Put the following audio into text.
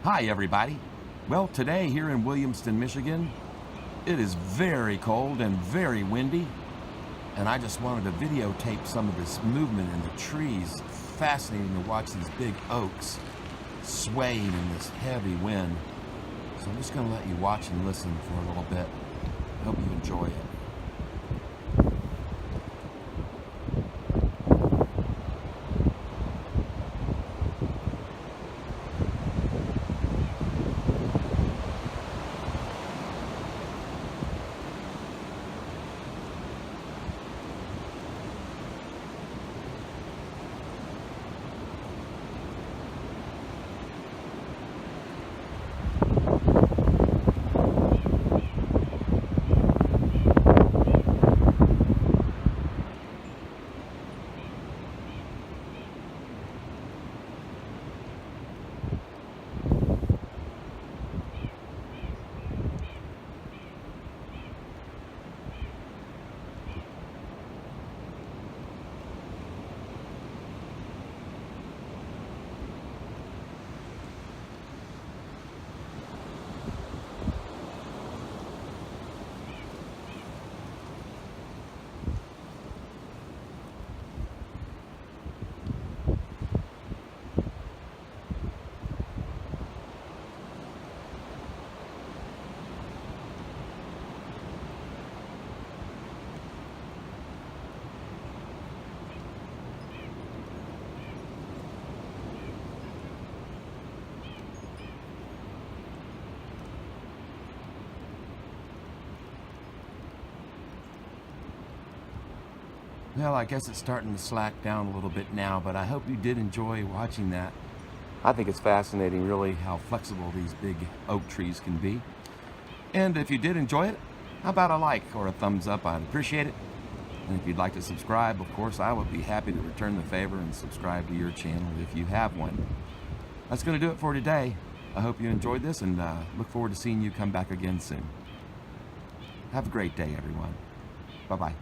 Hi everybody. Well, today here in Williamston, Michigan, it is very cold and very windy, and I just wanted to videotape some of this movement in the trees. Fascinating to watch these big oaks swaying in this heavy wind. So I'm just going to let you watch and listen for a little bit. I hope you enjoy it. Well, I guess it's starting to slack down a little bit now, but I hope you did enjoy watching that. I think it's fascinating, really, how flexible these big oak trees can be. And if you did enjoy it, how about a like or a thumbs up? I'd appreciate it. And if you'd like to subscribe, of course, I would be happy to return the favor and subscribe to your channel if you have one. That's going to do it for today. I hope you enjoyed this and look forward to seeing you come back again soon. Have a great day, everyone. Bye-bye.